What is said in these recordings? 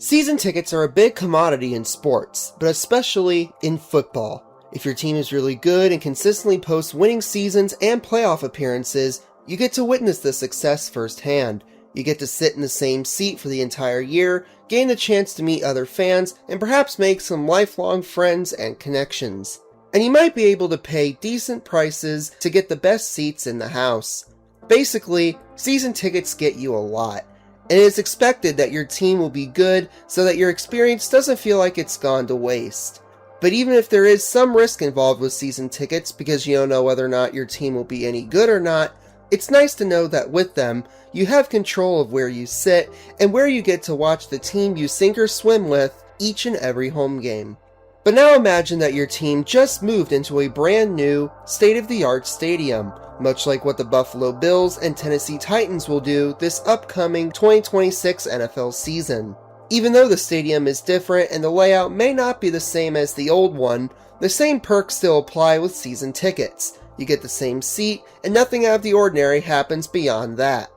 Season tickets are a big commodity in sports, but especially in football. If your team is really good and consistently posts winning seasons and playoff appearances, you get to witness the success firsthand. You get to sit in the same seat for the entire year, gain the chance to meet other fans, and perhaps make some lifelong friends and connections. And you might be able to pay decent prices to get the best seats in the house. Basically, season tickets get you a lot. And it is expected that your team will be good so that your experience doesn't feel like it's gone to waste. But even if there is some risk involved with season tickets because you don't know whether or not your team will be any good or not, it's nice to know that with them, you have control of where you sit and where you get to watch the team you sink or swim with each and every home game. But now imagine that your team just moved into a brand new, state-of-the-art stadium, much like what the Buffalo Bills and Tennessee Titans will do this upcoming 2026 NFL season. Even though the stadium is different and the layout may not be the same as the old one, the same perks still apply with season tickets. You get the same seat, and nothing out of the ordinary happens beyond that.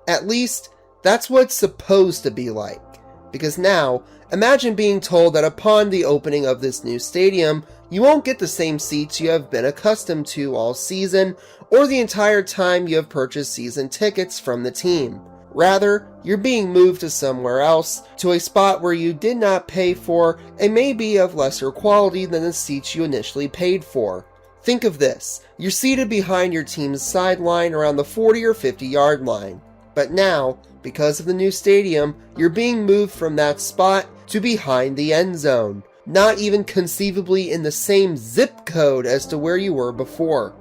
At least, that's what it's supposed to be like. Because now, imagine being told that upon the opening of this new stadium, you won't get the same seats you have been accustomed to all season, or the entire time you have purchased season tickets from the team. Rather, you're being moved to somewhere else, to a spot where you did not pay for and may be of lesser quality than the seats you initially paid for. Think of this, you're seated behind your team's sideline around the 40 or 50 yard line. But now, because of the new stadium, you're being moved from that spot to behind the end zone, not even conceivably in the same zip code as to where you were before.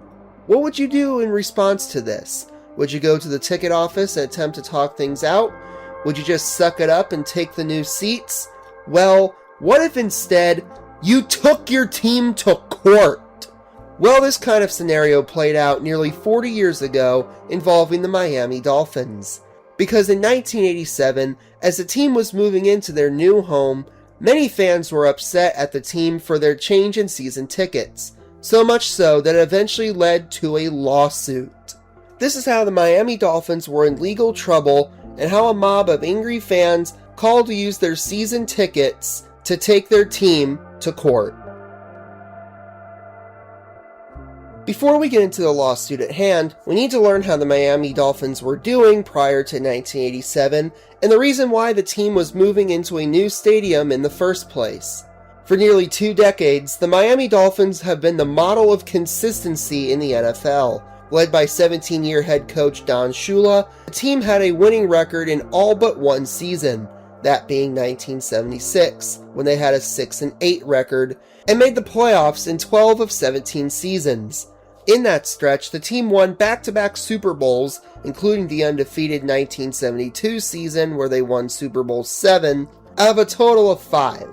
What would you do in response to this? Would you go to the ticket office and attempt to talk things out? Would you just suck it up and take the new seats? Well, what if instead you took your team to court? Well, this kind of scenario played out nearly 40 years ago involving the Miami Dolphins. Because in 1987, as the team was moving into their new home, many fans were upset at the team for their change in season tickets. So much so that it eventually led to a lawsuit. This is how the Miami Dolphins were in legal trouble and how a mob of angry fans called to use their season tickets to take their team to court. Before we get into the lawsuit at hand, we need to learn how the Miami Dolphins were doing prior to 1987 and the reason why the team was moving into a new stadium in the first place. For nearly 2 decades, the Miami Dolphins have been the model of consistency in the NFL. Led by 17-year head coach Don Shula, the team had a winning record in all but one season, that being 1976, when they had a 6-8 record, and made the playoffs in 12 of 17 seasons. In that stretch, the team won back-to-back Super Bowls, including the undefeated 1972 season where they won Super Bowl VII, out of a total of 5.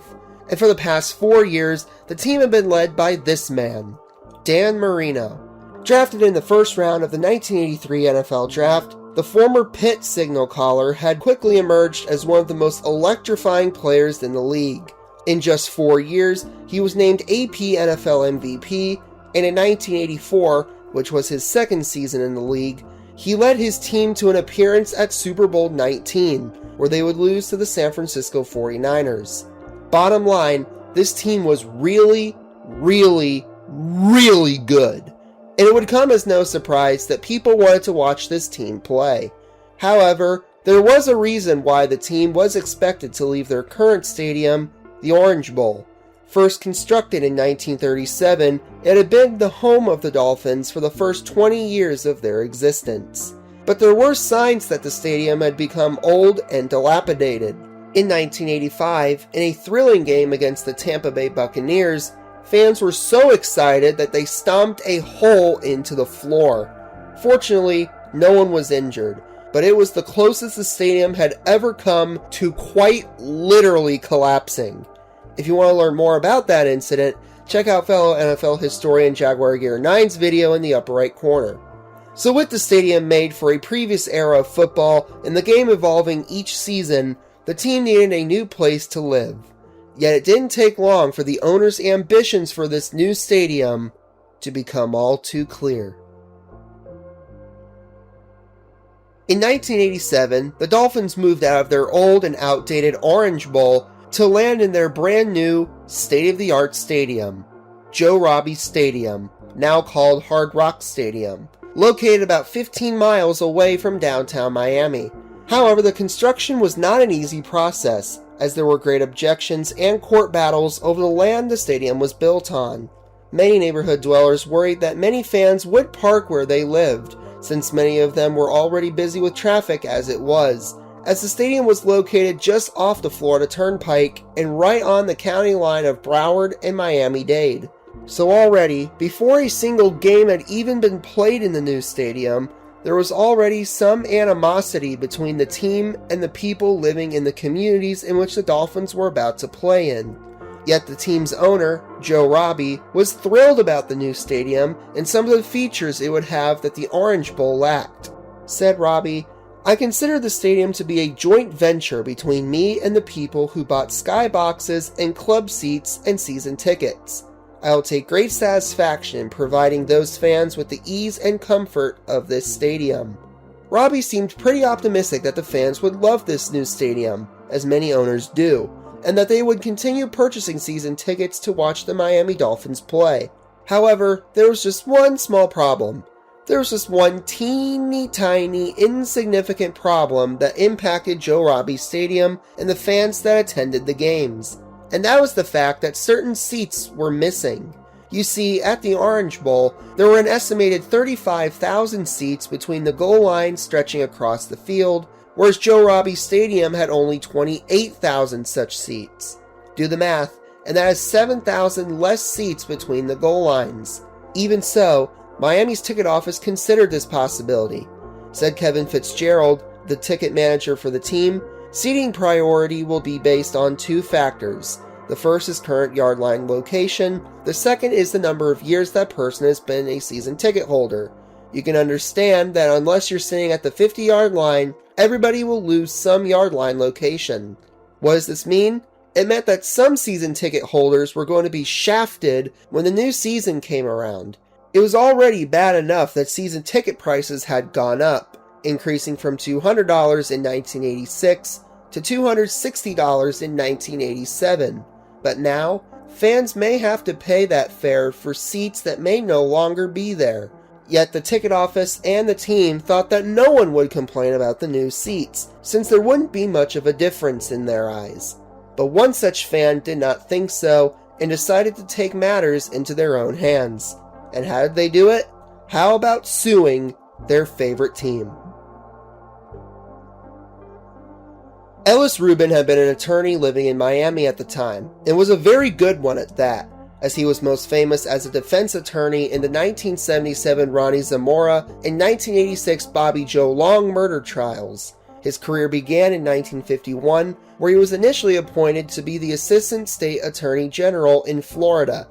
And for the past 4 years, the team had been led by this man, Dan Marino. Drafted in the first round of the 1983 NFL Draft, the former Pitt signal caller had quickly emerged as one of the most electrifying players in the league. In just 4 years, he was named AP NFL MVP, and in 1984, which was his second season in the league, he led his team to an appearance at Super Bowl 19, where they would lose to the San Francisco 49ers. Bottom line, this team was really, really, really good. And it would come as no surprise that people wanted to watch this team play. However, there was a reason why the team was expected to leave their current stadium, the Orange Bowl. First constructed in 1937, it had been the home of the Dolphins for the first 20 years of their existence. But there were signs that the stadium had become old and dilapidated. In 1985, in a thrilling game against the Tampa Bay Buccaneers, fans were so excited that they stomped a hole into the floor. Fortunately, no one was injured, but it was the closest the stadium had ever come to quite literally collapsing. If you want to learn more about that incident, check out fellow NFL historian Jaguar Gear 9's video in the upper right corner. So with the stadium made for a previous era of football and the game evolving each season, the team needed a new place to live. Yet it didn't take long for the owner's ambitions for this new stadium to become all too clear. In 1987, the Dolphins moved out of their old and outdated Orange Bowl to land in their brand new, state-of-the-art stadium, Joe Robbie Stadium, now called Hard Rock Stadium, located about 15 miles away from downtown Miami. However, the construction was not an easy process, as there were great objections and court battles over the land the stadium was built on. Many neighborhood dwellers worried that many fans would park where they lived, since many of them were already busy with traffic as it was, as the stadium was located just off the Florida Turnpike and right on the county line of Broward and Miami-Dade. So already, before a single game had even been played in the new stadium, there was already some animosity between the team and the people living in the communities in which the Dolphins were about to play in. Yet the team's owner, Joe Robbie, was thrilled about the new stadium and some of the features it would have that the Orange Bowl lacked. Said Robbie, "I consider the stadium to be a joint venture between me and the people who bought skyboxes and club seats and season tickets. I will take great satisfaction in providing those fans with the ease and comfort of this stadium." Robbie seemed pretty optimistic that the fans would love this new stadium, as many owners do, and that they would continue purchasing season tickets to watch the Miami Dolphins play. However, there was just one small problem. There was just one teeny tiny insignificant problem that impacted Joe Robbie Stadium and the fans that attended the games. And that was the fact that certain seats were missing. You see, at the Orange Bowl, there were an estimated 35,000 seats between the goal line stretching across the field, whereas Joe Robbie Stadium had only 28,000 such seats. Do the math, and that is 7,000 less seats between the goal lines. Even so, Miami's ticket office considered this possibility. Said Kevin Fitzgerald, the ticket manager for the team, "Seating priority will be based on two factors. The first is current yard line location. The second is the number of years that person has been a season ticket holder. You can understand that unless you're sitting at the 50-yard line, everybody will lose some yard line location." What does this mean? It meant that some season ticket holders were going to be shafted when the new season came around. It was already bad enough that season ticket prices had gone up, increasing from $200 in 1986 to $260 in 1987. But now, fans may have to pay that fare for seats that may no longer be there. Yet the ticket office and the team thought that no one would complain about the new seats, since there wouldn't be much of a difference in their eyes. But one such fan did not think so and decided to take matters into their own hands. And how did they do it? How about suing their favorite team? Ellis Rubin had been an attorney living in Miami at the time, and was a very good one at that, as he was most famous as a defense attorney in the 1977 Ronnie Zamora and 1986 Bobby Joe Long murder trials. His career began in 1951, where he was initially appointed to be the Assistant State Attorney General in Florida.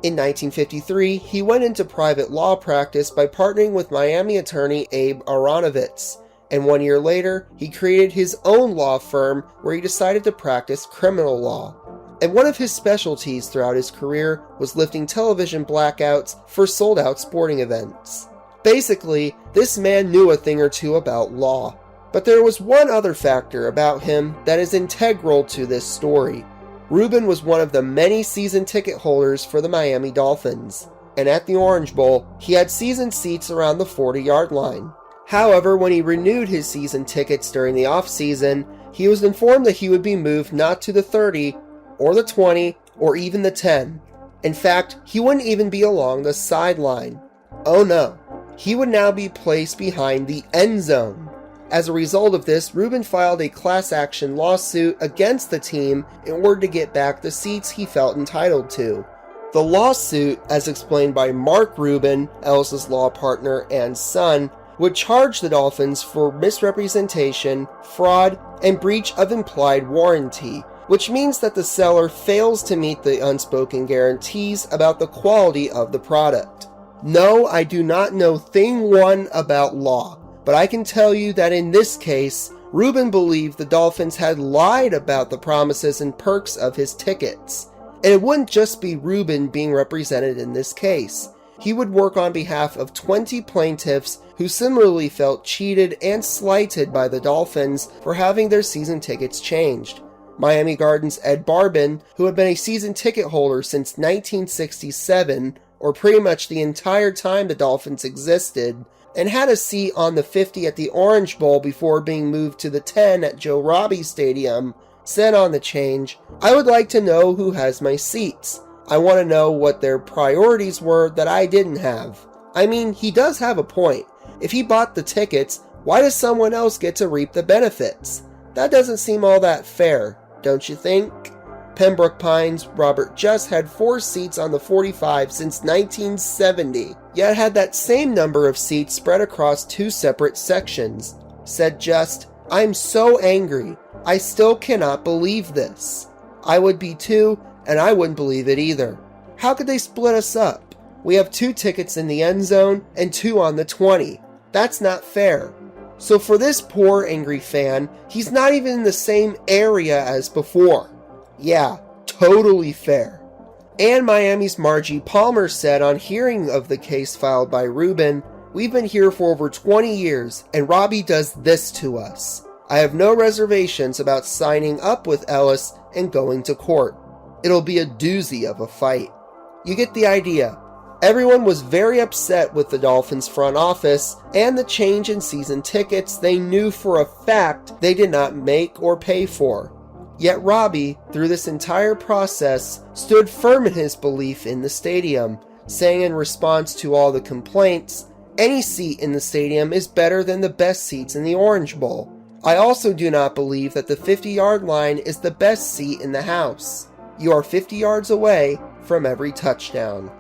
In 1953, he went into private law practice by partnering with Miami attorney Abe Aronovitz, and 1 year later, he created his own law firm where he decided to practice criminal law. And one of his specialties throughout his career was lifting television blackouts for sold-out sporting events. Basically, this man knew a thing or two about law. But there was one other factor about him that is integral to this story. Rubin was one of the many season ticket holders for the Miami Dolphins, and at the Orange Bowl, he had season seats around the 40-yard line. However, when he renewed his season tickets during the off-season, he was informed that he would be moved not to the 30, or the 20, or even the 10. In fact, he wouldn't even be along the sideline. Oh no, he would now be placed behind the end zone. As a result of this, Rubin filed a class action lawsuit against the team in order to get back the seats he felt entitled to. The lawsuit, as explained by Mark Rubin, Ellis's law partner and son, would charge the Dolphins for misrepresentation, fraud, and breach of implied warranty, which means that the seller fails to meet the unspoken guarantees about the quality of the product. No, I do not know thing one about law, but I can tell you that in this case, Rubin believed the Dolphins had lied about the promises and perks of his tickets. And it wouldn't just be Rubin being represented in this case. he would work on behalf of 20 plaintiffs who similarly felt cheated and slighted by the Dolphins for having their season tickets changed. Miami Gardens' Ed Barbin, who had been a season ticket holder since 1967, or pretty much the entire time the Dolphins existed, and had a seat on the 50 at the Orange Bowl before being moved to the 10 at Joe Robbie Stadium, said on the change, "I would like to know who has my seats. I want to know what their priorities were that I didn't have." I mean, he does have a point. If he bought the tickets, why does someone else get to reap the benefits? That doesn't seem all that fair, don't you think? Pembroke Pines' Robert Just had 4 seats on the 45 since 1970, yet had that same number of seats spread across 2 separate sections. Said Just, "I'm so angry. I still cannot believe this. I would be too, and I wouldn't believe it either. How could they split us up? We have 2 tickets in the end zone and 2 on the 20. That's not fair." So for this poor angry fan, he's not even in the same area as before. Yeah, totally fair. And Miami's Margie Palmer said on hearing of the case filed by Rubin, "We've been here for over 20 years, and Robbie does this to us. I have no reservations about signing up with Ellis and going to court. It'll be a doozy of a fight." You get the idea. Everyone was very upset with the Dolphins front office and the change in season tickets they knew for a fact they did not make or pay for. Yet Robbie, through this entire process, stood firm in his belief in the stadium, saying in response to all the complaints, "Any seat in the stadium is better than the best seats in the Orange Bowl. I also do not believe that the 50-yard line is the best seat in the house. You are 50 yards away from every touchdown."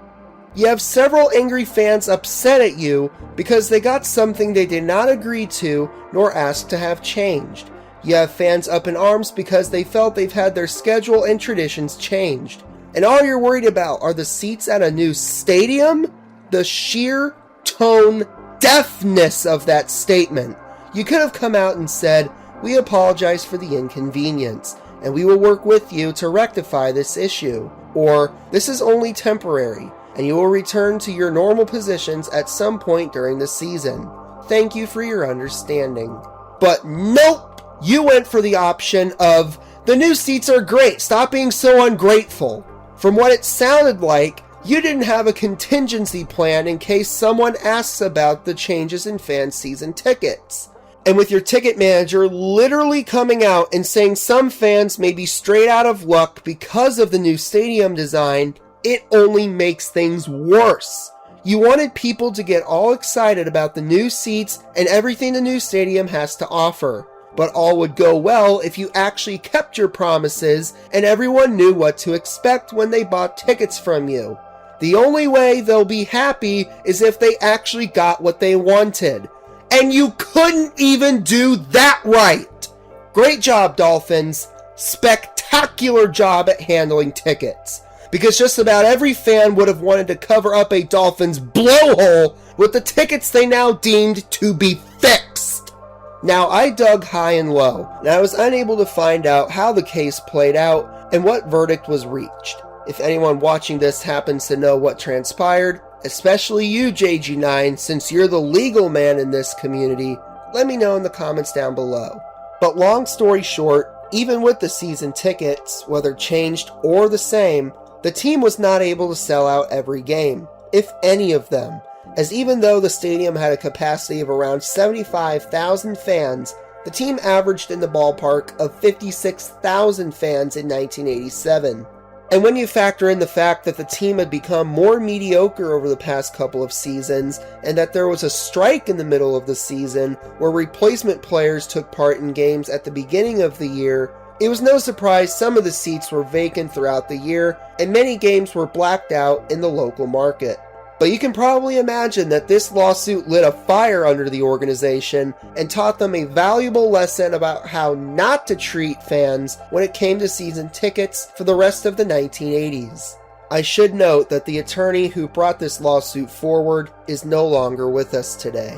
You have several angry fans upset at you because they got something they did not agree to nor ask to have changed. You have fans up in arms because they felt they've had their schedule and traditions changed. And all you're worried about are the seats at a new stadium? The sheer tone deafness of that statement. You could have come out and said, "We apologize for the inconvenience, and we will work with you to rectify this issue." Or, "This is only temporary, and you will return to your normal positions at some point during the season. Thank you for your understanding." But nope! You went for the option of, "The new seats are great, stop being so ungrateful." From what it sounded like, you didn't have a contingency plan in case someone asks about the changes in fan season tickets. And with your ticket manager literally coming out and saying some fans may be straight out of luck because of the new stadium design, it only makes things worse. You wanted people to get all excited about the new seats and everything the new stadium has to offer. But all would go well if you actually kept your promises and everyone knew what to expect when they bought tickets from you. The only way they'll be happy is if they actually got what they wanted. And you couldn't even do that right! Great job, Dolphins. Spectacular job at handling tickets. Because just about every fan would have wanted to cover up a Dolphins blowhole with the tickets they now deemed to be fixed. Now, I dug high and low, and I was unable to find out how the case played out and what verdict was reached. If anyone watching this happens to know what transpired, especially you, JG9, since you're the legal man in this community, let me know in the comments down below. But long story short, even with the season tickets, whether changed or the same, the team was not able to sell out every game, if any of them, as even though the stadium had a capacity of around 75,000 fans, the team averaged in the ballpark of 56,000 fans in 1987. And when you factor in the fact that the team had become more mediocre over the past couple of seasons, and that there was a strike in the middle of the season where replacement players took part in games at the beginning of the year, it was no surprise some of the seats were vacant throughout the year, and many games were blacked out in the local market. But you can probably imagine that this lawsuit lit a fire under the organization and taught them a valuable lesson about how not to treat fans when it came to season tickets for the rest of the 1980s. I should note that the attorney who brought this lawsuit forward is no longer with us today,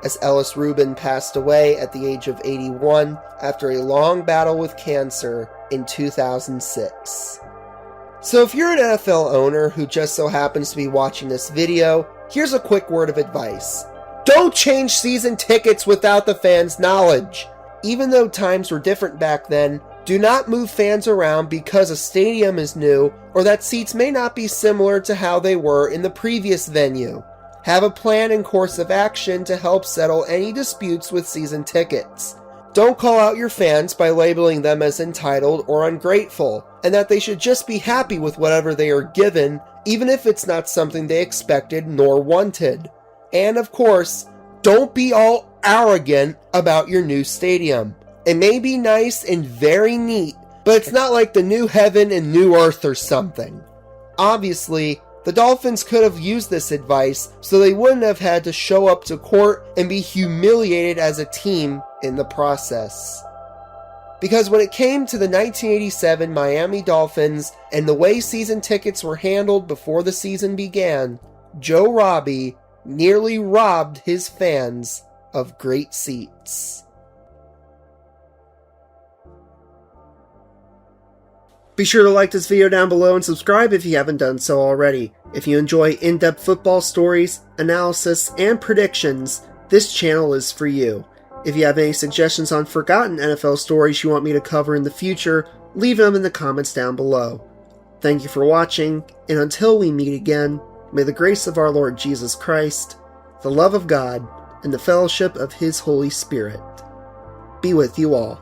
as Ellis Rubin passed away at the age of 81 after a long battle with cancer in 2006. So if you're an NFL owner who just so happens to be watching this video, here's a quick word of advice. Don't change season tickets without the fans' knowledge. Even though times were different back then, do not move fans around because a stadium is new or that seats may not be similar to how they were in the previous venue. Have a plan and course of action to help settle any disputes with season tickets. Don't call out your fans by labeling them as entitled or ungrateful, and that they should just be happy with whatever they are given, even if it's not something they expected nor wanted. And of course, don't be all arrogant about your new stadium. It may be nice and very neat, but it's not like the new heaven and new earth or something. Obviously, the Dolphins could have used this advice so they wouldn't have had to show up to court and be humiliated as a team in the process. Because when it came to the 1987 Miami Dolphins and the way season tickets were handled before the season began, Joe Robbie nearly robbed his fans of great seats. Be sure to like this video down below and subscribe if you haven't done so already. If you enjoy in-depth football stories, analysis, and predictions, this channel is for you. If you have any suggestions on forgotten NFL stories you want me to cover in the future, leave them in the comments down below. Thank you for watching, and until we meet again, may the grace of our Lord Jesus Christ, the love of God, and the fellowship of His Holy Spirit be with you all.